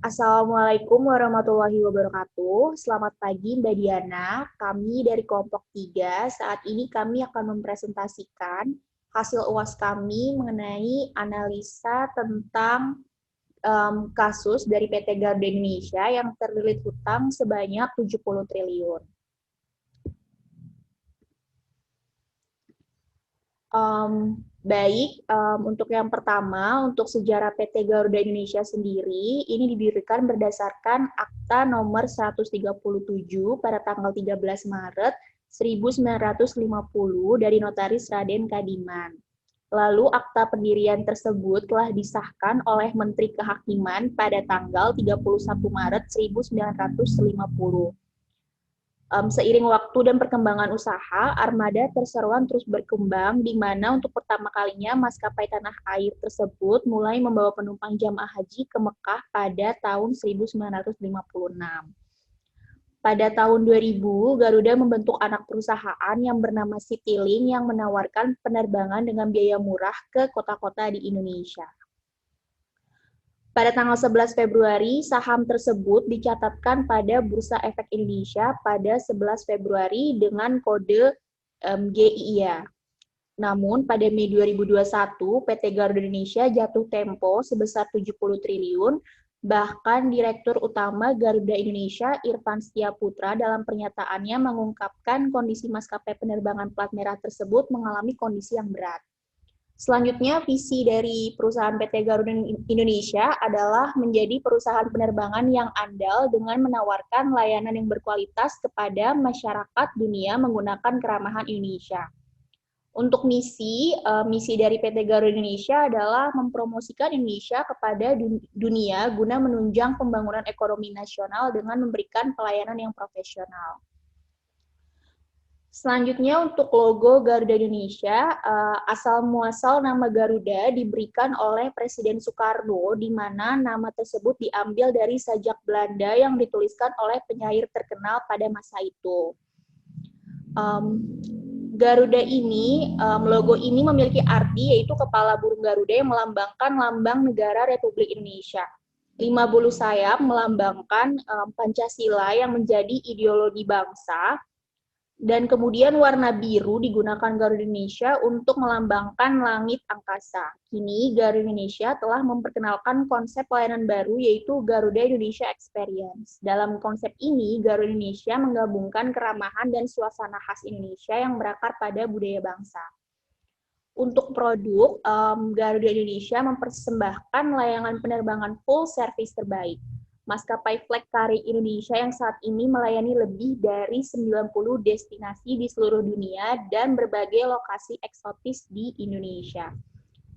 Assalamualaikum warahmatullahi wabarakatuh. Selamat pagi Mbak Diana. Kami dari kelompok 3. Saat ini kami akan mempresentasikan hasil UAS kami mengenai analisa tentang kasus dari PT Garuda Indonesia yang terlilit hutang sebanyak 70 triliun. Untuk yang pertama, untuk sejarah PT Garuda Indonesia sendiri, ini didirikan berdasarkan Akta nomor 137 pada tanggal 13 Maret 1950 dari Notaris Raden Kadiman. Lalu akta pendirian tersebut telah disahkan oleh Menteri Kehakiman pada tanggal 31 Maret 1950. Seiring waktu dan perkembangan usaha, armada perseroan terus berkembang, di mana untuk pertama kalinya maskapai tanah air tersebut mulai membawa penumpang jamaah haji ke Mekah pada tahun 1956. Pada tahun 2000, Garuda membentuk anak perusahaan yang bernama Citylink yang menawarkan penerbangan dengan biaya murah ke kota-kota di Indonesia. Pada tanggal 11 Februari, saham tersebut dicatatkan pada Bursa Efek Indonesia pada 11 Februari dengan kode GIIA. Namun, pada Mei 2021, PT Garuda Indonesia jatuh tempo sebesar 70 triliun, bahkan Direktur Utama Garuda Indonesia, Irfan Setiaputra, dalam pernyataannya mengungkapkan kondisi maskapai penerbangan plat merah tersebut mengalami kondisi yang berat. Selanjutnya, visi dari perusahaan PT Garuda Indonesia adalah menjadi perusahaan penerbangan yang andal dengan menawarkan layanan yang berkualitas kepada masyarakat dunia menggunakan keramahan Indonesia. Untuk misi dari PT Garuda Indonesia adalah mempromosikan Indonesia kepada dunia guna menunjang pembangunan ekonomi nasional dengan memberikan pelayanan yang profesional. Selanjutnya untuk logo Garuda Indonesia, asal muasal nama Garuda diberikan oleh Presiden Soekarno, di mana nama tersebut diambil dari sajak Belanda yang dituliskan oleh penyair terkenal pada masa itu. Garuda ini, logo ini memiliki arti yaitu kepala burung Garuda yang melambangkan lambang negara Republik Indonesia. 5 bulu sayap melambangkan Pancasila yang menjadi ideologi bangsa. Dan kemudian warna biru digunakan Garuda Indonesia untuk melambangkan langit angkasa. Kini Garuda Indonesia telah memperkenalkan konsep pelayanan baru yaitu Garuda Indonesia Experience. Dalam konsep ini, Garuda Indonesia menggabungkan keramahan dan suasana khas Indonesia yang berakar pada budaya bangsa. Untuk produk, Garuda Indonesia mempersembahkan layanan penerbangan full service terbaik. Maskapai Flag Carrier Indonesia yang saat ini melayani lebih dari 90 destinasi di seluruh dunia dan berbagai lokasi eksotis di Indonesia.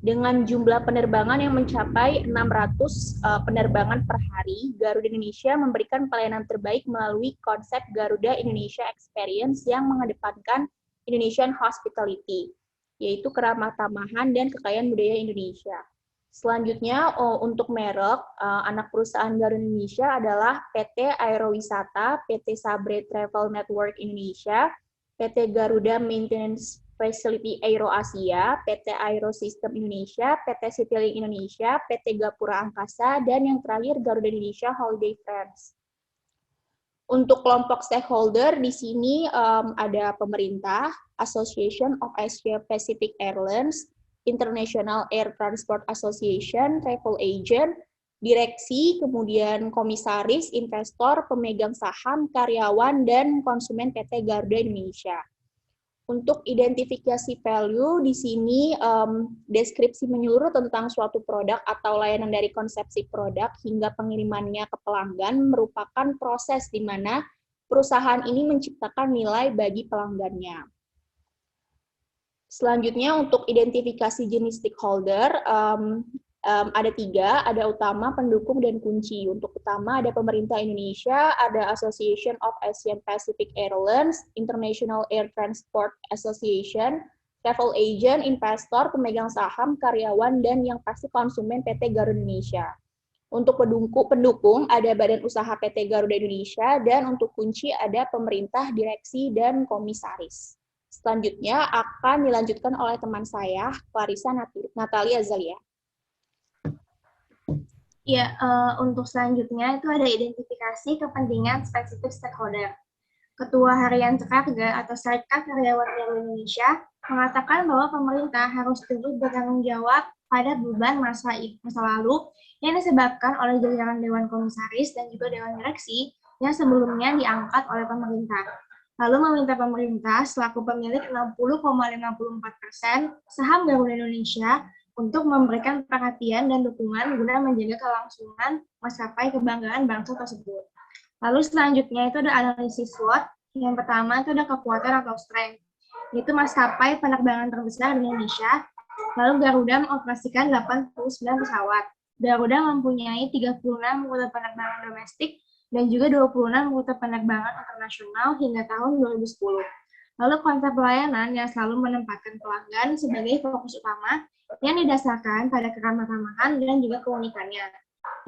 Dengan jumlah penerbangan yang mencapai 600 penerbangan per hari, Garuda Indonesia memberikan pelayanan terbaik melalui konsep Garuda Indonesia Experience yang mengedepankan Indonesian Hospitality, yaitu keramah tamahan dan kekayaan budaya Indonesia. Selanjutnya, untuk merek, anak perusahaan Garuda Indonesia adalah PT Aerowisata, PT Sabre Travel Network Indonesia, PT Garuda Maintenance Facility Aero Asia, PT Aerosystem Indonesia, PT Citylink Indonesia, PT Gapura Angkasa, dan yang terakhir Garuda Indonesia Holiday Friends. Untuk kelompok stakeholder, di sini ada pemerintah, Association of Asia Pacific Airlines, International Air Transport Association, travel agent, direksi, kemudian komisaris, investor, pemegang saham, karyawan, dan konsumen PT Garuda Indonesia. Untuk identifikasi value, di sini deskripsi menyeluruh tentang suatu produk atau layanan dari konsepsi produk hingga pengirimannya ke pelanggan merupakan proses di mana perusahaan ini menciptakan nilai bagi pelanggannya. Selanjutnya untuk identifikasi jenis stakeholder, ada 3, ada utama, pendukung, dan kunci. Untuk utama ada pemerintah Indonesia, ada Association of Asian Pacific Airlines, International Air Transport Association, travel agent, investor, pemegang saham, karyawan, dan yang pasti konsumen PT Garuda Indonesia. Untuk pendukung ada Badan Usaha PT Garuda Indonesia, dan untuk kunci ada pemerintah, direksi, dan komisaris. Selanjutnya akan dilanjutkan oleh teman saya, Clarissa Natalia Azalia. Ya, untuk selanjutnya itu ada identifikasi kepentingan spesifik stakeholder. Ketua Harian Sekarga atau Serikat Karyawan Guru Indonesia mengatakan bahwa pemerintah harus turut bertanggung jawab pada beban masa lalu yang disebabkan oleh jajaran Dewan Komisaris dan juga Dewan Direksi yang sebelumnya diangkat oleh pemerintah. Lalu meminta pemerintah selaku pemilik 60,54% saham Garuda Indonesia untuk memberikan perhatian dan dukungan guna menjaga kelangsungan maskapai kebanggaan bangsa tersebut. Lalu selanjutnya itu ada analisis SWOT. Yang pertama itu ada kekuatan atau strength. Itu maskapai penerbangan terbesar di Indonesia. Lalu Garuda mengoperasikan 89 pesawat. Garuda mempunyai 36 rute penerbangan domestik dan juga 26 rute penerbangan internasional hingga tahun 2010. Lalu konsep pelayanan yang selalu menempatkan pelanggan sebagai fokus utama yang didasarkan pada keramah-tamahan dan juga keunikannya.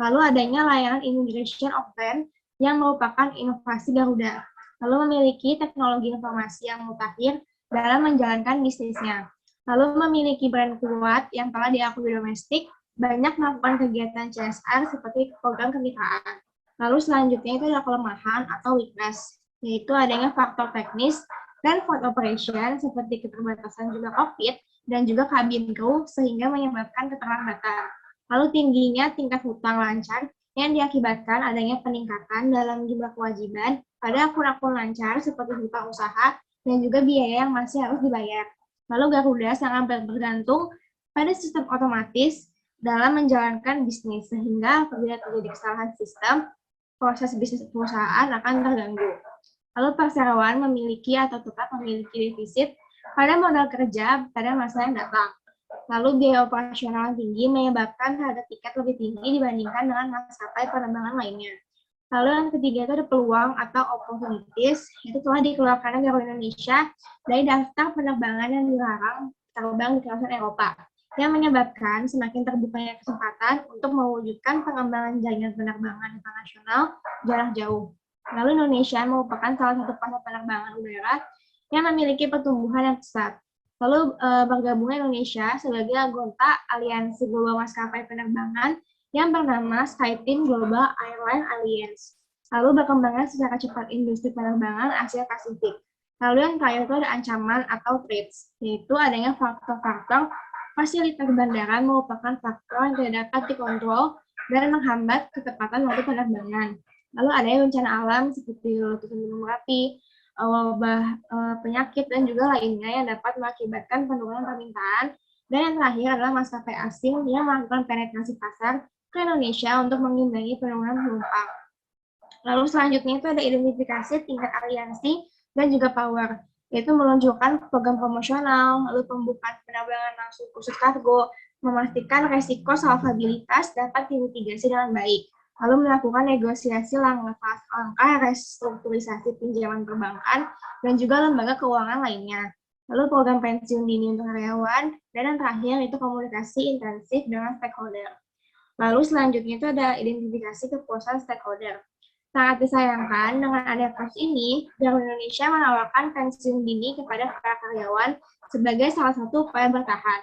Lalu adanya layanan Immigration of Land yang merupakan inovasi Garuda, lalu memiliki teknologi informasi yang mutakhir dalam menjalankan bisnisnya, lalu memiliki brand kuat yang telah diakui domestik, banyak melakukan kegiatan CSR seperti program kemitraan. Lalu selanjutnya itu ada kelemahan atau weakness, yaitu adanya faktor teknis dan flight operation seperti keterbatasan juga COVID dan juga kabin crew sehingga menyebabkan keterlambatan. Lalu tingginya tingkat hutang lancar yang diakibatkan adanya peningkatan dalam jumlah kewajiban pada akun-akun lancar seperti hutang usaha dan juga biaya yang masih harus dibayar. Lalu Garuda sangat bergantung pada sistem otomatis dalam menjalankan bisnis, sehingga apabila terjadi kesalahan sistem, proses bisnis perusahaan akan terganggu. Lalu perseroan memiliki atau tetap memiliki defisit pada modal kerja pada masa yang datang. Lalu biaya operasional tinggi menyebabkan harga tiket lebih tinggi dibandingkan dengan maskapai penerbangan lainnya. Lalu yang ketiga itu ada peluang atau opportunities, itu telah dikeluarkan Garuda Indonesia dari daftar penerbangan yang dilarang terbang di kawasan Eropa, yang menyebabkan semakin terbukanya kesempatan untuk mewujudkan pengembangan jaringan penerbangan internasional jarak jauh. Lalu Indonesia merupakan salah satu pasar penerbangan udara yang memiliki pertumbuhan yang pesat. Lalu bergabungnya Indonesia sebagai anggota Aliansi Global Maskapai Penerbangan yang bernama SkyTeam Global Airline Alliance. Lalu berkembangnya secara cepat industri penerbangan Asia Pasifik. Lalu yang terakhir itu ada ancaman atau threats, yaitu adanya faktor-faktor fasilitas bandara merupakan faktor yang tidak dapat dikontrol dan menghambat ketepatan waktu penerbangan. Lalu adanya bencana alam seperti letusan gunung Merapi, wabah penyakit dan juga lainnya yang dapat mengakibatkan penurunan permintaan. Dan yang terakhir adalah maskapai asing yang melakukan penetrasi pasar ke Indonesia untuk mengimbangi penurunan penumpang. Lalu selanjutnya itu ada identifikasi tingkat aliansi dan juga power, yaitu menunjukkan program promosional, lalu pembukaan penerbangan langsung khusus kargo, memastikan resiko salvabilitas dapat dimitigasi dengan baik, lalu melakukan negosiasi langkah restrukturisasi pinjaman perbankan, dan juga lembaga keuangan lainnya. Lalu program pensiun dini untuk karyawan, dan yang terakhir itu komunikasi intensif dengan stakeholder. Lalu selanjutnya itu ada identifikasi kepuasan stakeholder. Sangat disayangkan dengan adanya kasus ini, Garuda Indonesia menawarkan pensiun dini kepada para karyawan sebagai salah satu upaya bertahan.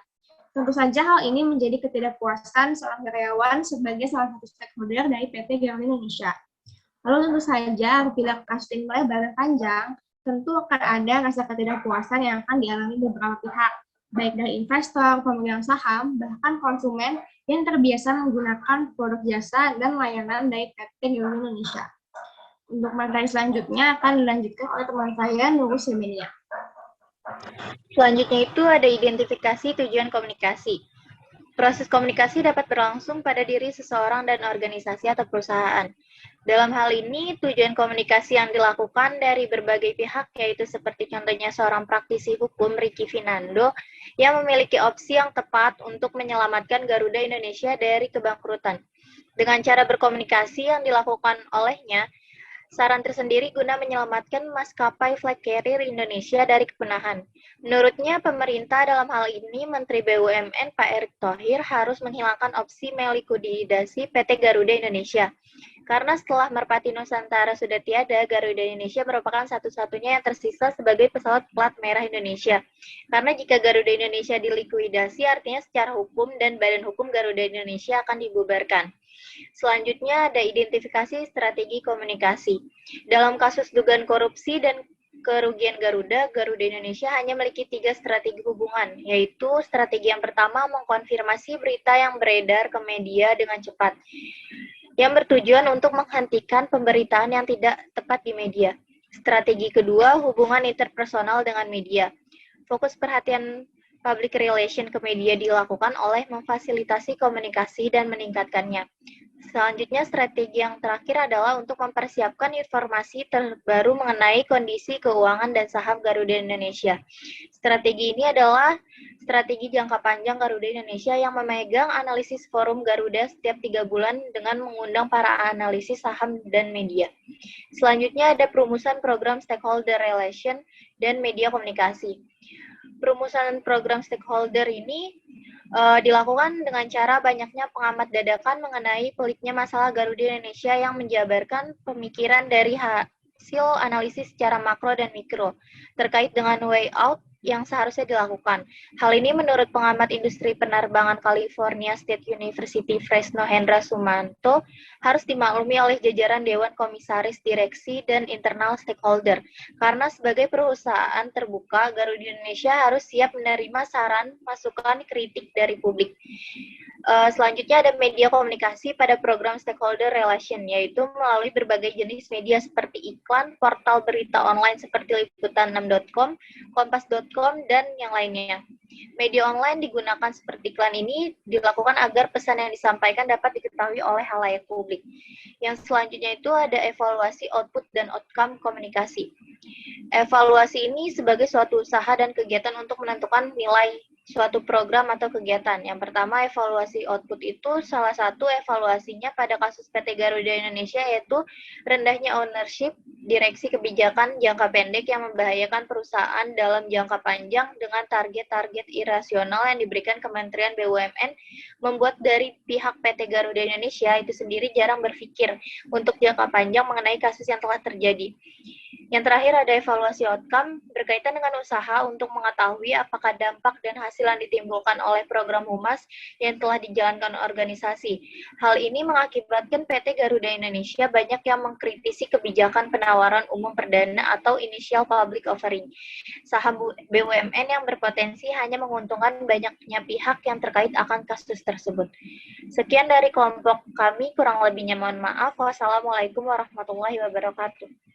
Tentu saja hal ini menjadi ketidakpuasan seorang karyawan sebagai salah satu stakeholder dari PT Garuda Indonesia. Lalu tentu saja apabila kasus ini melebar dan panjang, tentu akan ada rasa ketidakpuasan yang akan dialami beberapa pihak, baik dari investor, pemegang saham, bahkan konsumen yang terbiasa menggunakan produk jasa dan layanan dari PT Garuda Indonesia. Untuk materi selanjutnya akan dilanjutkan oleh teman saya, Nurul Semenia. Selanjutnya itu ada identifikasi tujuan komunikasi. Proses komunikasi dapat berlangsung pada diri seseorang dan organisasi atau perusahaan. Dalam hal ini, tujuan komunikasi yang dilakukan dari berbagai pihak, yaitu seperti contohnya seorang praktisi hukum, Ricky Finando, yang memiliki opsi yang tepat untuk menyelamatkan Garuda Indonesia dari kebangkrutan. Dengan cara berkomunikasi yang dilakukan olehnya, saran tersendiri guna menyelamatkan maskapai flag carrier Indonesia dari kepunahan. Menurutnya, pemerintah dalam hal ini, Menteri BUMN Pak Erick Thohir harus menghilangkan opsi melikuidasi PT Garuda Indonesia. Karena setelah Merpati Nusantara sudah tiada, Garuda Indonesia merupakan satu-satunya yang tersisa sebagai pesawat plat merah Indonesia. Karena jika Garuda Indonesia dilikuidasi, artinya secara hukum dan badan hukum Garuda Indonesia akan dibubarkan. Selanjutnya ada identifikasi strategi komunikasi. Dalam kasus dugaan korupsi dan kerugian Garuda, Garuda Indonesia hanya memiliki 3 strategi hubungan, yaitu strategi yang pertama mengkonfirmasi berita yang beredar ke media dengan cepat, yang bertujuan untuk menghentikan pemberitaan yang tidak tepat di media. Strategi kedua, hubungan interpersonal dengan media. Fokus perhatian public relation ke media dilakukan oleh memfasilitasi komunikasi dan meningkatkannya. Selanjutnya, strategi yang terakhir adalah untuk mempersiapkan informasi terbaru mengenai kondisi keuangan dan saham Garuda Indonesia. Strategi ini adalah strategi jangka panjang Garuda Indonesia yang memegang analisis forum Garuda setiap 3 bulan dengan mengundang para analisis saham dan media. Selanjutnya ada perumusan program stakeholder relation dan media komunikasi. Perumusan program stakeholder ini dilakukan dengan cara banyaknya pengamat dadakan mengenai peliknya masalah Garuda Indonesia yang menjabarkan pemikiran dari hasil analisis secara makro dan mikro terkait dengan way out yang seharusnya dilakukan. Hal ini menurut pengamat industri penerbangan California State University Fresno Hendra Sumanto harus dimaklumi oleh jajaran Dewan Komisaris Direksi dan internal stakeholder. Karena sebagai perusahaan terbuka, Garuda Indonesia harus siap menerima saran, masukan, kritik dari publik. Selanjutnya ada media komunikasi pada program stakeholder relation, yaitu melalui berbagai jenis media seperti iklan, portal berita online seperti liputan6.com, kompas.com, dan yang lainnya. Media online digunakan seperti iklan ini dilakukan agar pesan yang disampaikan dapat diketahui oleh halayak publik. Yang selanjutnya itu ada evaluasi output dan outcome komunikasi. Evaluasi ini sebagai suatu usaha dan kegiatan untuk menentukan nilai suatu program atau kegiatan. Yang pertama, evaluasi output itu salah satu evaluasinya pada kasus PT Garuda Indonesia yaitu rendahnya ownership, direksi kebijakan jangka pendek yang membahayakan perusahaan dalam jangka panjang dengan target-target irasional yang diberikan Kementerian BUMN membuat dari pihak PT Garuda Indonesia itu sendiri jarang berpikir untuk jangka panjang mengenai kasus yang telah terjadi. Yang terakhir ada evaluasi outcome berkaitan dengan usaha untuk mengetahui apakah dampak dan hasil yang ditimbulkan oleh program humas yang telah dijalankan organisasi. Hal ini mengakibatkan PT Garuda Indonesia banyak yang mengkritisi kebijakan penawaran umum perdana atau initial public offering. Saham BUMN yang berpotensi hanya menguntungkan banyaknya pihak yang terkait akan kasus tersebut. Sekian dari kelompok kami, kurang lebihnya mohon maaf. Wassalamualaikum warahmatullahi wabarakatuh.